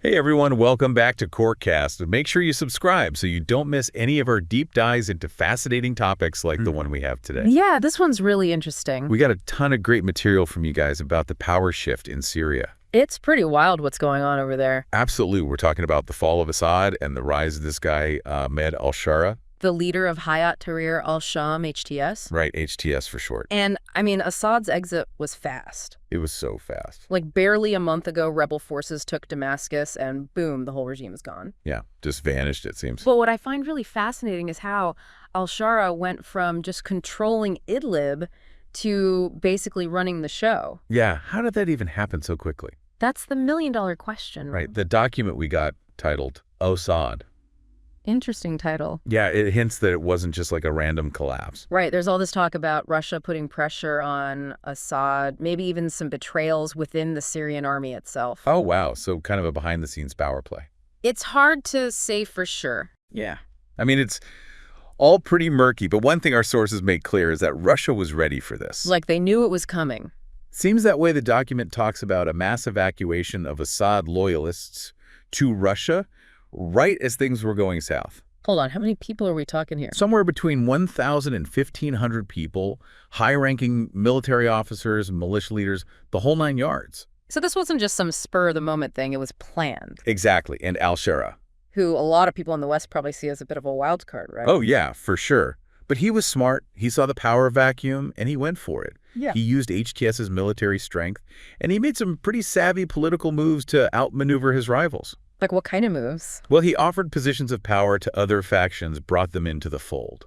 Hey everyone, welcome back to CoreCast. Make sure you subscribe so you don't miss any of our deep dives into fascinating topics like the one we have today. Yeah, this one's really interesting. We got a ton of great material from you guys about the power shift in Syria. It's pretty wild what's going on over there. Absolutely. We're talking about the fall of Assad and the rise of this guy, Ahmed al-Shara. The leader of Hayat Tahrir, al-Sham, HTS. Right, HTS for short. And, I mean, Assad's exit was fast. It was so fast. Like, barely a month ago, rebel forces took Damascus, and boom, the whole regime is gone. Yeah, just vanished, it seems. But what I find really fascinating is how Al-Shara went from just controlling Idlib to basically running the show. Yeah, how did that even happen so quickly? That's the million-dollar question. Right, the document we got titled Al-Assad. Interesting title. Yeah, it hints that it wasn't just like a random collapse. Right. There's all this talk about Russia putting pressure on Assad, maybe even some betrayals within the Syrian army itself. Oh, wow. So kind of a behind-the-scenes power play. It's hard to say for sure. Yeah. I mean, it's all pretty murky, but one thing our sources make clear is that Russia was ready for this. Like they knew it was coming. Seems that way. The document talks about a mass evacuation of Assad loyalists to Russia right as things were going south. Hold on, how many people are we talking here? Somewhere between 1,000 and 1,500 people, high-ranking military officers, militia leaders, the whole nine yards. So this wasn't just some spur-of-the-moment thing, it was planned. Exactly, and Al-Shara. Who a lot of people in the West probably see as a bit of a wild card, right? Oh, yeah, for sure. But he was smart, he saw the power vacuum, and he went for it. Yeah. He used HTS's military strength, and he made some pretty savvy political moves to outmaneuver his rivals. Like what kind of moves? Well, he offered positions of power to other factions, brought them into the fold.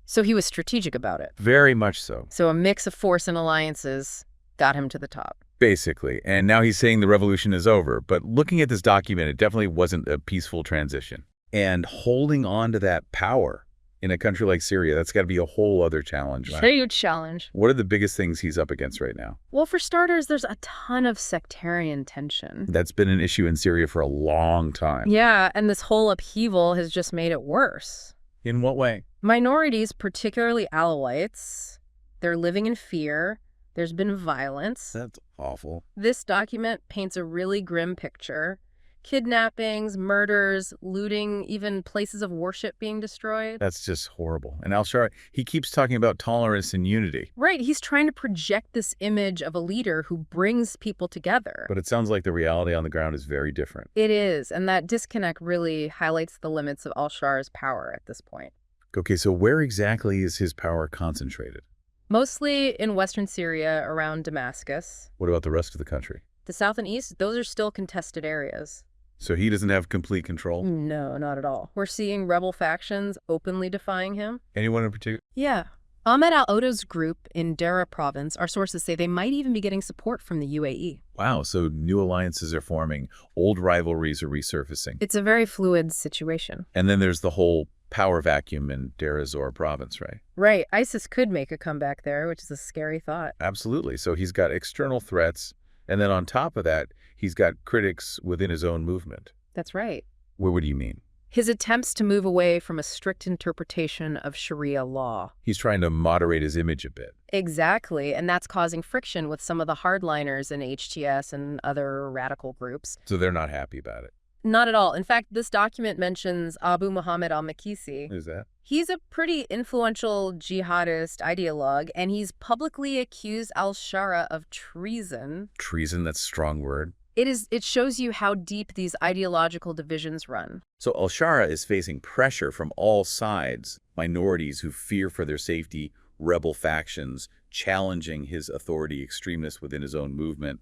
So he was strategic about it. Very much so. So a mix of force and alliances got him to the top. Basically. And now he's saying the revolution is over. But looking at this document, it definitely wasn't a peaceful transition. And holding on to that power in a country like Syria, that's got to be a whole other challenge. Huge challenge. What are the biggest things he's up against right now? Well, for starters, there's a ton of sectarian tension. That's been an issue in Syria for a long time. Yeah, and this whole upheaval has just made it worse. In what way? Minorities, particularly Alawites, they're living in fear. There's been violence. That's awful. This document paints a really grim picture. Kidnappings, murders, looting, even places of worship being destroyed. That's just horrible. And Al-Shara, he keeps talking about tolerance and unity. Right. He's trying to project this image of a leader who brings people together. But it sounds like the reality on the ground is very different. It is. And that disconnect really highlights the limits of al-Shara's power at this point. Okay, so where exactly is his power concentrated? Mostly in western Syria around Damascus. What about the rest of the country? The south and east, those are still contested areas. So he doesn't have complete control? No, not at all. We're seeing rebel factions openly defying him. Anyone in particular? Yeah. Ahmed al-Odo's group in Dara province, our sources say they might even be getting support from the UAE. Wow, so new alliances are forming, old rivalries are resurfacing. It's a very fluid situation. And then there's the whole power vacuum in Deir ez-Zor province, right? Right. ISIS could make a comeback there, which is a scary thought. Absolutely. So he's got external threats, and then on top of that, he's got critics within his own movement. That's right. What do you mean? His attempts to move away from a strict interpretation of Sharia law. He's trying to moderate his image a bit. Exactly, and that's causing friction with some of the hardliners in HTS and other radical groups. So they're not happy about it. Not at all. In fact, this document mentions Abu Muhammad al-Makisi. Who's that? He's a pretty influential jihadist ideologue, and he's publicly accused al-Shara of treason. Treason, that's a strong word. It shows you how deep these ideological divisions run. So Al-Shara is facing pressure from all sides, minorities who fear for their safety, rebel factions, challenging his authority, extremists within his own movement,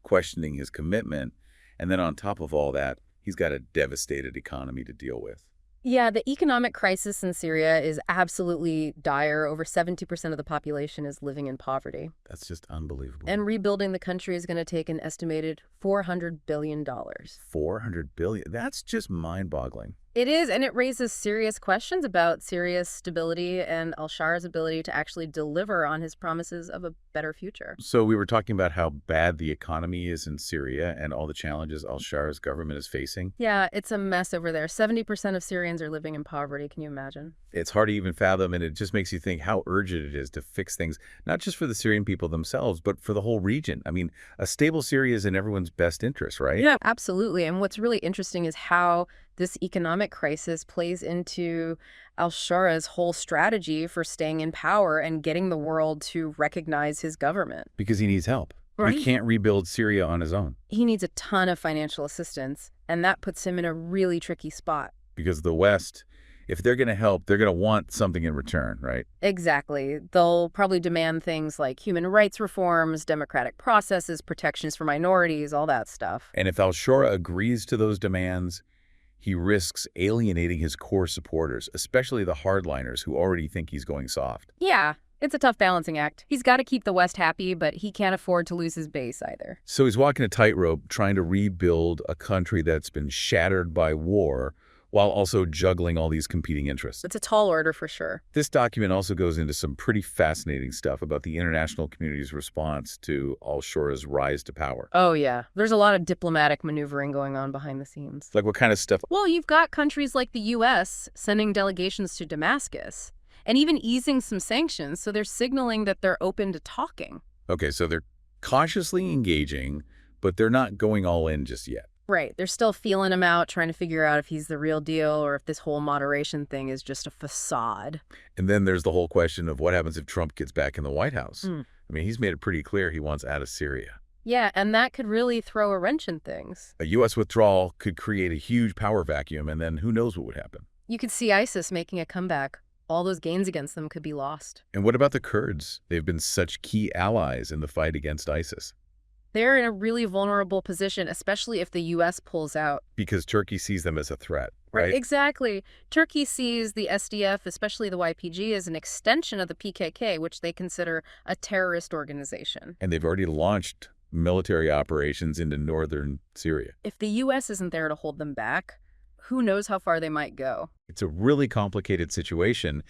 questioning his commitment. And then on top of all that, he's got a devastated economy to deal with. Yeah, the economic crisis in Syria is absolutely dire. Over 70% of the population is living in poverty. That's just unbelievable. And rebuilding the country is going to take an estimated $400 billion. $400 billion? That's just mind-boggling. It is, and it raises serious questions about Syria's stability and al-Shara's ability to actually deliver on his promises of a better future. So we were talking about how bad the economy is in Syria and all the challenges al-Shara's government is facing. Yeah, it's a mess over there. 70% of Syrians are living in poverty. Can you imagine? It's hard to even fathom, and it just makes you think how urgent it is to fix things, not just for the Syrian people themselves, but for the whole region. I mean, a stable Syria is in everyone's best interest, right? Yeah, absolutely. And what's really interesting is how this economic crisis plays into al-Shara's whole strategy for staying in power and getting the world to recognize his government. Because he needs help. Right. He can't rebuild Syria on his own. He needs a ton of financial assistance, and that puts him in a really tricky spot. Because the West, if they're going to help, they're going to want something in return, right? Exactly. They'll probably demand things like human rights reforms, democratic processes, protections for minorities, all that stuff. And if al-Shara agrees to those demands, he risks alienating his core supporters, especially the hardliners who already think he's going soft. Yeah, it's a tough balancing act. He's got to keep the West happy, but he can't afford to lose his base either. So he's walking a tightrope trying to rebuild a country that's been shattered by war while also juggling all these competing interests. It's a tall order for sure. This document also goes into some pretty fascinating stuff about the international community's response to al-Shara's rise to power. Oh, yeah. There's a lot of diplomatic maneuvering going on behind the scenes. Like what kind of stuff? Well, you've got countries like the U.S. sending delegations to Damascus and even easing some sanctions, so they're signaling that they're open to talking. Okay, so they're cautiously engaging, but they're not going all in just yet. Right. They're still feeling him out, trying to figure out if he's the real deal or if this whole moderation thing is just a facade. And then there's the whole question of what happens if Trump gets back in the White House. Mm. I mean, he's made it pretty clear he wants out of Syria. Yeah, and that could really throw a wrench in things. A U.S. withdrawal could create a huge power vacuum, and then who knows what would happen. You could see ISIS making a comeback. All those gains against them could be lost. And what about the Kurds? They've been such key allies in the fight against ISIS. They're in a really vulnerable position, especially if the U.S. pulls out. Because Turkey sees them as a threat, right? Exactly. Turkey sees the SDF, especially the YPG, as an extension of the PKK, which they consider a terrorist organization. And they've already launched military operations into northern Syria. If the U.S. isn't there to hold them back, who knows how far they might go. It's a really complicated situation.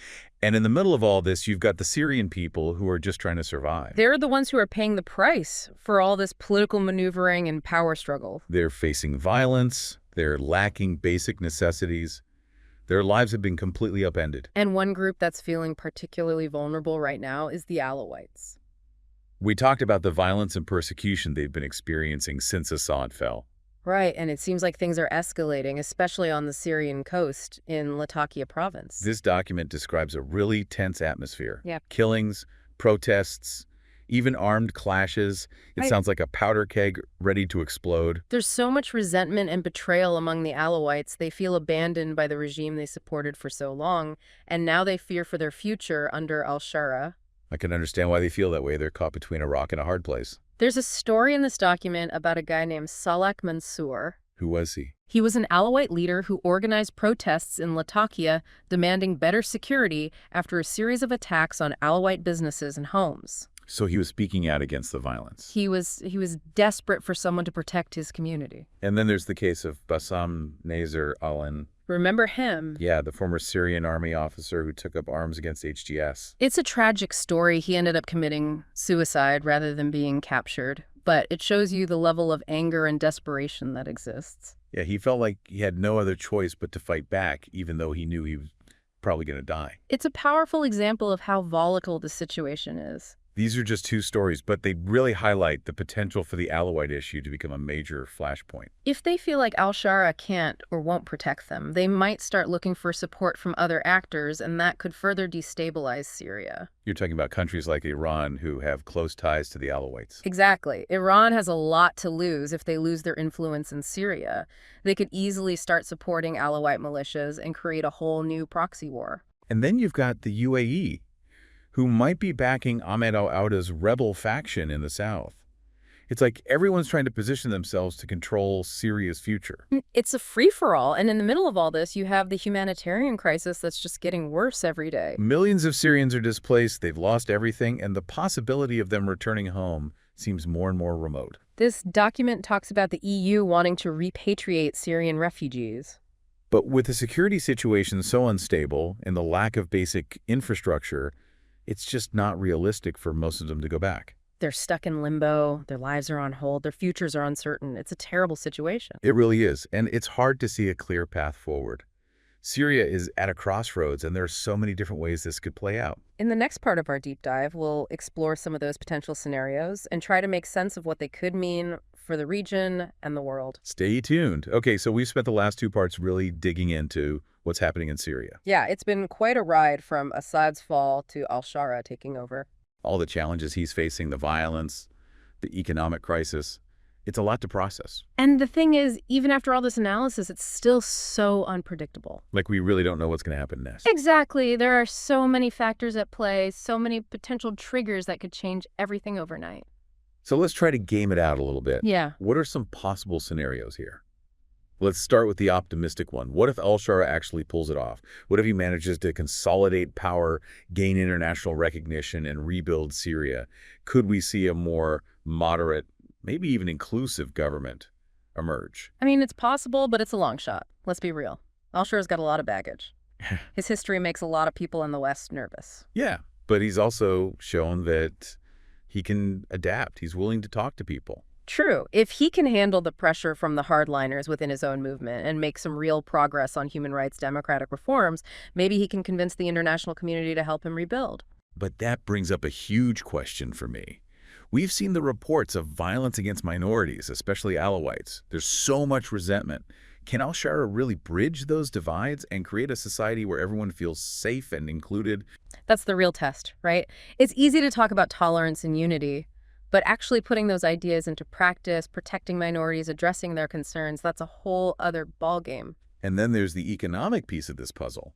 And in the middle of all this, you've got the Syrian people who are just trying to survive. They're the ones who are paying the price for all this political maneuvering and power struggle. They're facing violence. They're lacking basic necessities. Their lives have been completely upended. And one group that's feeling particularly vulnerable right now is the Alawites. We talked about the violence and persecution they've been experiencing since Assad fell. Right, and it seems like things are escalating, especially on the Syrian coast in Latakia province. This document describes a really tense atmosphere. Yeah. Killings, protests, even armed clashes. It sounds like a powder keg ready to explode. There's so much resentment and betrayal among the Alawites. They feel abandoned by the regime they supported for so long, and now they fear for their future under al-Shara. I can understand why they feel that way. They're caught between a rock and a hard place. There's a story in this document about a guy named Salak Mansour. Who was he? He was an Alawite leader who organized protests in Latakia demanding better security after a series of attacks on Alawite businesses and homes. So he was speaking out against the violence. He was desperate for someone to protect his community. And then there's the case of Bassam Nazer Alan. Remember him? Yeah, the former Syrian army officer who took up arms against HTS. It's a tragic story. He ended up committing suicide rather than being captured. But it shows you the level of anger and desperation that exists. Yeah, he felt like he had no other choice but to fight back, even though he knew he was probably going to die. It's a powerful example of how volatile the situation is. These are just two stories, but they really highlight the potential for the Alawite issue to become a major flashpoint. If they feel like al-Shara can't or won't protect them, they might start looking for support from other actors, and that could further destabilize Syria. You're talking about countries like Iran who have close ties to the Alawites. Exactly. Iran has a lot to lose if they lose their influence in Syria. They could easily start supporting Alawite militias and create a whole new proxy war. And then you've got the UAE, who might be backing Ahmed al-Auda's rebel faction in the south. It's like everyone's trying to position themselves to control Syria's future. It's a free-for-all, and in the middle of all this, you have the humanitarian crisis that's just getting worse every day. Millions of Syrians are displaced, they've lost everything, and the possibility of them returning home seems more and more remote. This document talks about the EU wanting to repatriate Syrian refugees. But with the security situation so unstable and the lack of basic infrastructure, it's just not realistic for most of them to go back. They're stuck in limbo, their lives are on hold, their futures are uncertain. It's a terrible situation. It really is, and it's hard to see a clear path forward. Syria is at a crossroads, and there are so many different ways this could play out. In the next part of our deep dive, we'll explore some of those potential scenarios and try to make sense of what they could mean for the region and the world. Stay tuned. Okay, so we've spent the last two parts really digging into what's happening in Syria. Yeah, it's been quite a ride from Assad's fall to al-Shara taking over. All the challenges he's facing, the violence, the economic crisis. It's a lot to process. And the thing is, even after all this analysis, it's still so unpredictable. Like we really don't know what's going to happen next. Exactly. There are so many factors at play, so many potential triggers that could change everything overnight. So let's try to game it out a little bit. Yeah. What are some possible scenarios here? Let's start with the optimistic one. What if al-Shara actually pulls it off? What if he manages to consolidate power, gain international recognition, and rebuild Syria? Could we see a more moderate, maybe even inclusive government emerge? I mean, it's possible, but it's a long shot. Let's be real. Al-Shara's got a lot of baggage. His history makes a lot of people in the West nervous. Yeah, but he's also shown that he can adapt. He's willing to talk to people. True. If he can handle the pressure from the hardliners within his own movement and make some real progress on human rights democratic reforms, maybe he can convince the international community to help him rebuild. But that brings up a huge question for me. We've seen the reports of violence against minorities, especially Alawites. There's so much resentment. Can al-Shara really bridge those divides and create a society where everyone feels safe and included? That's the real test, right? It's easy to talk about tolerance and unity, but actually putting those ideas into practice, protecting minorities, addressing their concerns, that's a whole other ballgame. And then there's the economic piece of this puzzle.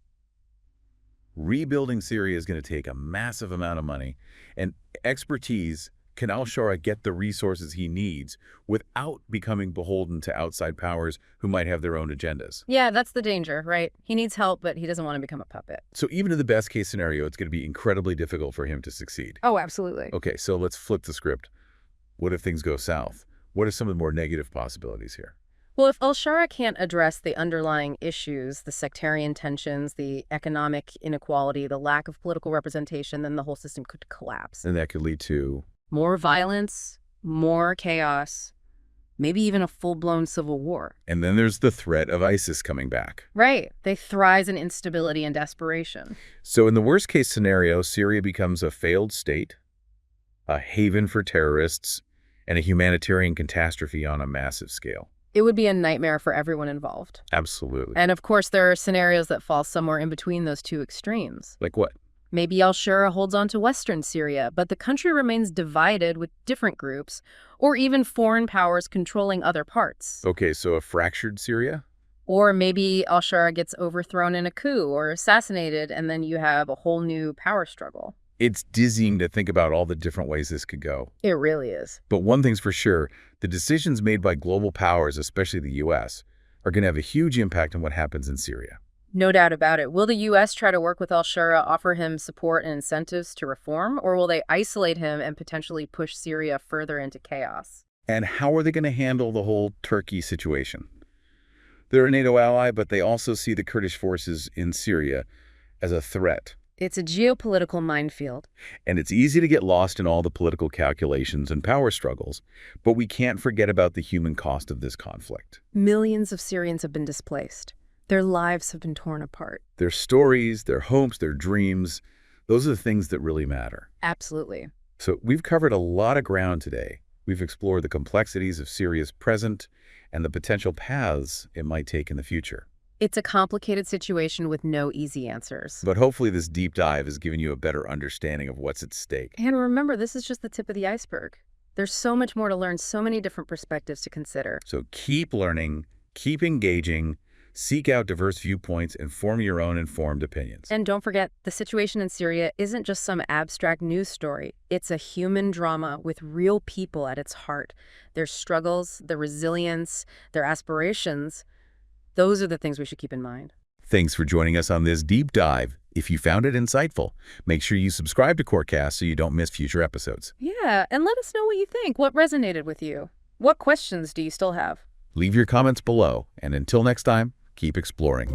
Rebuilding Syria is going to take a massive amount of money and expertise. Can al-Shara get the resources he needs without becoming beholden to outside powers who might have their own agendas? Yeah, that's the danger, right? He needs help, but he doesn't want to become a puppet. So even in the best case scenario, it's going to be incredibly difficult for him to succeed. Oh, absolutely. Okay, so let's flip the script. What if things go south? What are some of the more negative possibilities here? Well, if al-Shara can't address the underlying issues, the sectarian tensions, the economic inequality, the lack of political representation, then the whole system could collapse. And that could lead to more violence, more chaos, maybe even a full-blown civil war. And then there's the threat of ISIS coming back. Right. They thrive in instability and desperation. So in the worst-case scenario, Syria becomes a failed state, a haven for terrorists, and a humanitarian catastrophe on a massive scale. It would be a nightmare for everyone involved. Absolutely. And of course, there are scenarios that fall somewhere in between those two extremes. Like what? Maybe al-Shara holds on to Western Syria, but the country remains divided with different groups, or even foreign powers controlling other parts. Okay, so a fractured Syria? Or maybe al-Shara gets overthrown in a coup or assassinated, and then you have a whole new power struggle. It's dizzying to think about all the different ways this could go. It really is. But one thing's for sure, the decisions made by global powers, especially the U.S., are going to have a huge impact on what happens in Syria. No doubt about it. Will the U.S. try to work with al-Shara, offer him support and incentives to reform, or will they isolate him and potentially push Syria further into chaos? And how are they going to handle the whole Turkey situation? They're a NATO ally, but they also see the Kurdish forces in Syria as a threat. It's a geopolitical minefield. And it's easy to get lost in all the political calculations and power struggles, but we can't forget about the human cost of this conflict. Millions of Syrians have been displaced. Their lives have been torn apart. Their stories, their hopes, their dreams, those are the things that really matter. Absolutely. So we've covered a lot of ground today. We've explored the complexities of Syria's present and the potential paths it might take in the future. It's a complicated situation with no easy answers. But hopefully this deep dive has given you a better understanding of what's at stake. And remember, this is just the tip of the iceberg. There's so much more to learn, so many different perspectives to consider. So keep learning, keep engaging, seek out diverse viewpoints, and form your own informed opinions. And don't forget, the situation in Syria isn't just some abstract news story. It's a human drama with real people at its heart. Their struggles, their resilience, their aspirations, those are the things we should keep in mind. Thanks for joining us on this deep dive. If you found it insightful, make sure you subscribe to CoreCast so you don't miss future episodes. Yeah, and let us know what you think. What resonated with you? What questions do you still have? Leave your comments below, and until next time, Keep exploring.